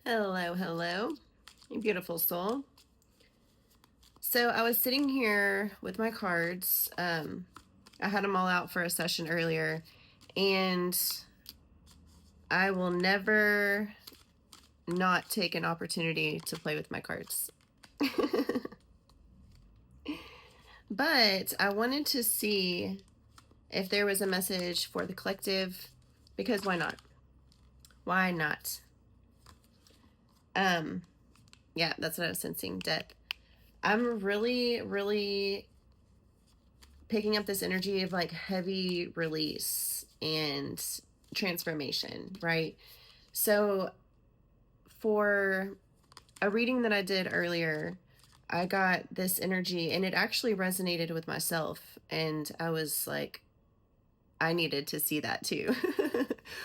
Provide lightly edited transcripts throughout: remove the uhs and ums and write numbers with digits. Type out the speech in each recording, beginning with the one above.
Hello, hello, you beautiful soul. So I was sitting here with my cards. I had them all out for a session earlier, and I will never not take an opportunity to play with my cards. But I wanted to see if there was a message for the collective, because why not? Why not? Yeah, that's what I was sensing, death. I'm really picking up this energy of like heavy release and transformation, right? So for a reading that I did earlier, I got this energy and it actually resonated with myself. And I was like, I needed to see that too.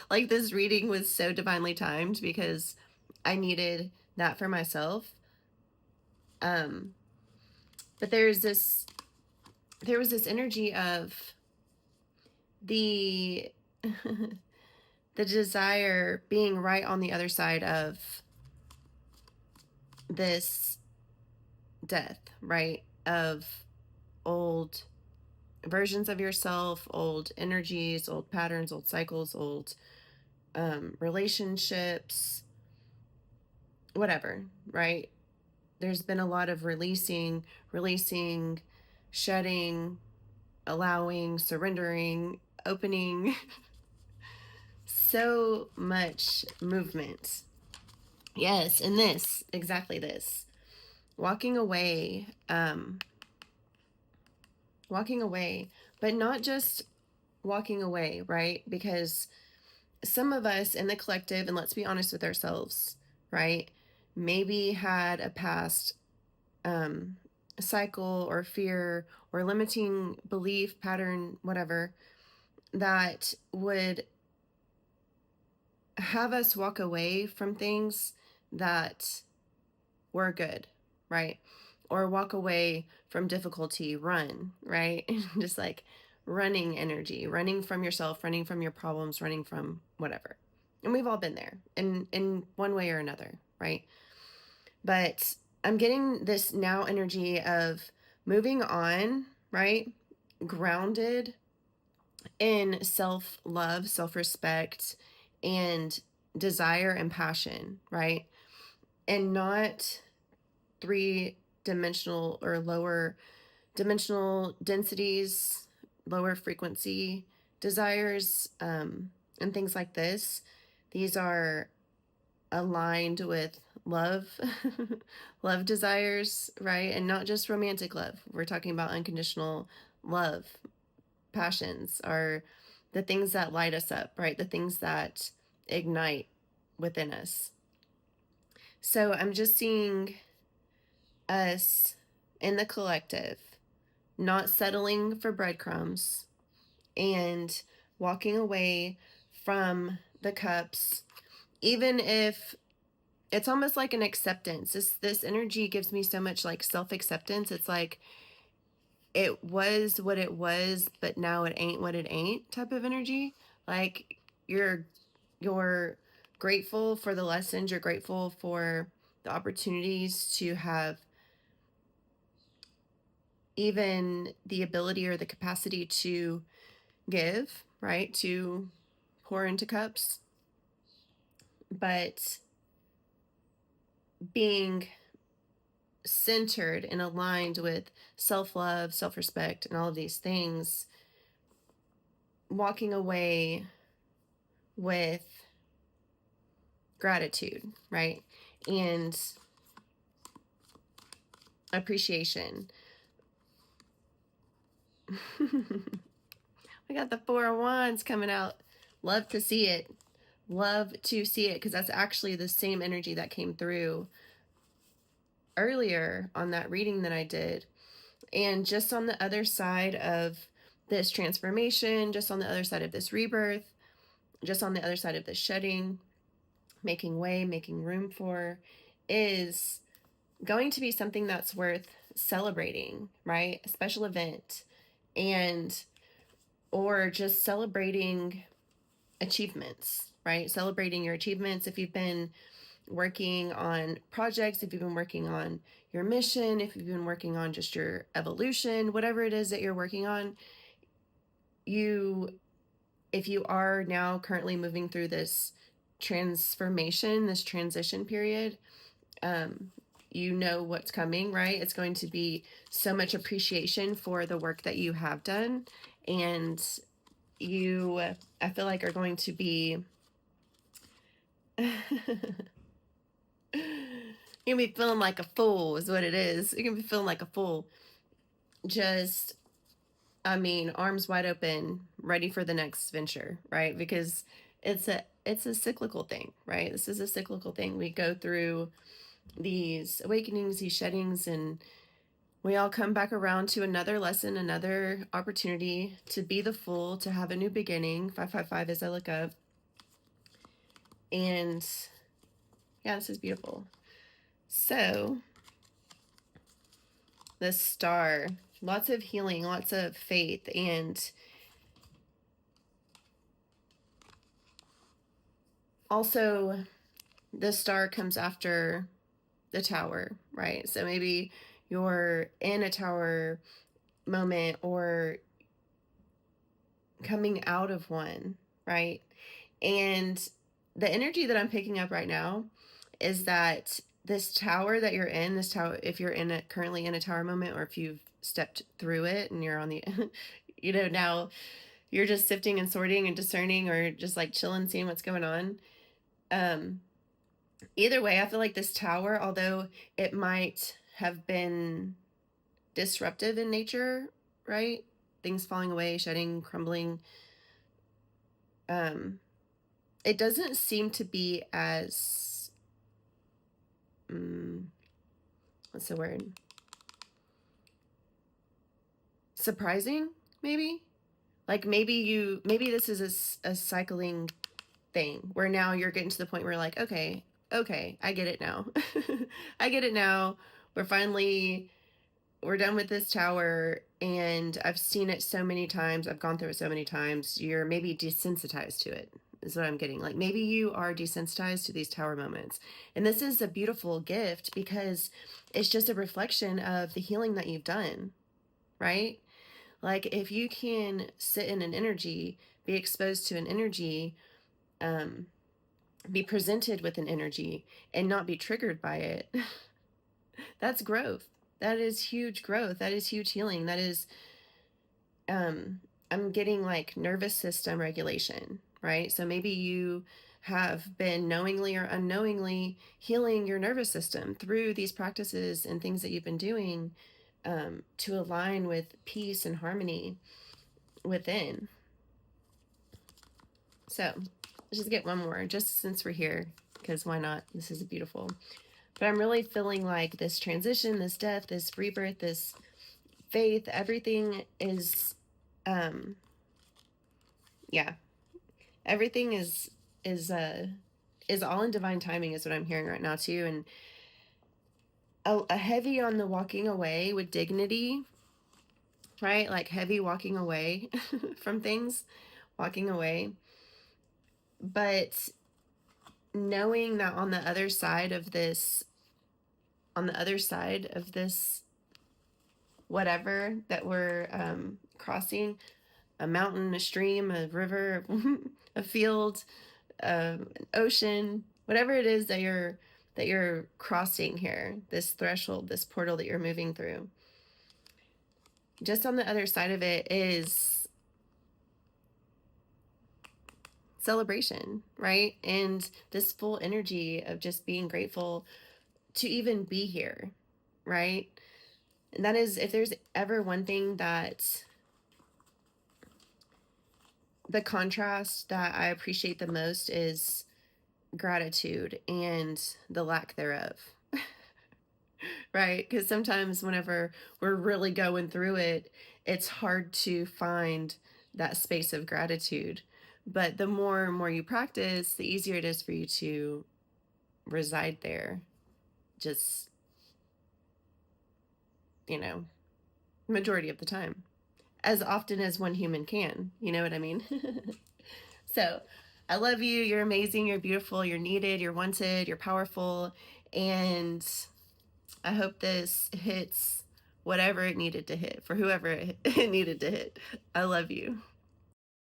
Like this reading was so divinely timed because I needed that for myself. But there was this energy of the the desire being right on the other side of this death, right? Of old versions of yourself, old energies, old patterns, old cycles, old relationships, whatever, right? There's been a lot of releasing, shedding, allowing, surrendering, opening. So much movement. Yes, and this, exactly this. Walking away, but not just walking away, right? Because some of us in the collective, and let's be honest with ourselves, right? Maybe had a past cycle or fear or limiting belief pattern, whatever, that would have us walk away from things that were good, right? Or walk away from difficulty, run, right? Just like running energy, running from yourself, running from your problems, running from whatever. And we've all been there in one way or another, right? But I'm getting this now energy of moving on, right? Grounded in self-love, self-respect, and desire and passion, right? And not three-dimensional or lower dimensional densities, lower frequency desires, and things like this. These are aligned with love, love desires, right? And not just romantic love. We're talking about unconditional love. Passions are the things that light us up, right? The things that ignite within us. So I'm just seeing us in the collective not settling for breadcrumbs and walking away from the cups, even if it's almost like an acceptance. This energy gives me so much like self-acceptance. It's like it was what it was, but now it ain't what it ain't type of energy. Like you're grateful for the lessons, you're grateful for the opportunities to have even the ability or the capacity to give, right? To pour into cups. But being centered and aligned with self-love, self-respect, and all of these things, walking away with gratitude, right? And appreciation. We got the Four of Wands coming out. Love to see it. Love to see it, because that's actually the same energy that came through earlier on that reading that I did. And just on the other side of this transformation, just on the other side of this rebirth, just on the other side of this shedding, making way, making room for, is going to be something that's worth celebrating, right? A special event, and or just celebrating achievements, right? Celebrating your achievements. If you've been working on projects, if you've been working on your mission, if you've been working on just your evolution, whatever it is that you're working on, if you are now currently moving through this transformation, this transition period, you know what's coming, right? It's going to be so much appreciation for the work that you have done. And you, I feel like, are going to be you're gonna be feeling like a fool is what it is. You're gonna be feeling like a fool. Just, I mean, arms wide open, ready for the next venture, right? Because it's a cyclical thing, right? This is a cyclical thing. We go through these awakenings, these sheddings, and we all come back around to another lesson, another opportunity to be the full, to have a new beginning. 555 as I look up. And yeah, this is beautiful. So, the star, lots of healing, lots of faith, and also the star comes after the tower, right? So maybe you're in a tower moment or coming out of one, right? And the energy that I'm picking up right now is that this tower that you're in, this tower, if you're currently in a tower moment, or if you've stepped through it and you're on the, now you're just sifting and sorting and discerning, or just like chilling, seeing what's going on. Either way, I feel like this tower, although it might have been disruptive in nature, right? Things falling away, shedding, crumbling. It doesn't seem to be as, what's the word? Surprising, maybe? Like maybe this is a cycling thing where now you're getting to the point where you're like, okay, I get it now. I get it now. We're done with this tower, and I've seen it so many times. I've gone through it so many times. You're maybe desensitized to it, is what I'm getting. Like maybe you are desensitized to these tower moments. And this is a beautiful gift because it's just a reflection of the healing that you've done, right? Like if you can sit in an energy, be exposed to an energy, be presented with an energy and not be triggered by it, that's growth. That is huge growth. That is huge healing. That is, I'm getting like nervous system regulation, right? So maybe you have been knowingly or unknowingly healing your nervous system through these practices and things that you've been doing, to align with peace and harmony within. So let's just get one more, just since we're here, because why not? This is beautiful. But I'm really feeling like this transition, this death, this rebirth, this faith, everything is, everything is all in divine timing, is what I'm hearing right now too. And a heavy on the walking away with dignity, right? Like heavy walking away from things, walking away. But knowing that on the other side of this, whatever that we're crossing, a mountain, a stream, a river, a field, an ocean, whatever it is that you're crossing here, this threshold, this portal that you're moving through, just on the other side of it is celebration, right? And this full energy of just being grateful to even be here, right? And that is, if there's ever one thing that, the contrast that I appreciate the most is gratitude and the lack thereof. Right? Because sometimes whenever we're really going through it, it's hard to find that space of gratitude. But the more and more you practice, the easier it is for you to reside there. Just, majority of the time. As often as one human can. You know what I mean? So, I love you. You're amazing. You're beautiful. You're needed. You're wanted. You're powerful. And I hope this hits whatever it needed to hit for whoever it needed to hit. I love you.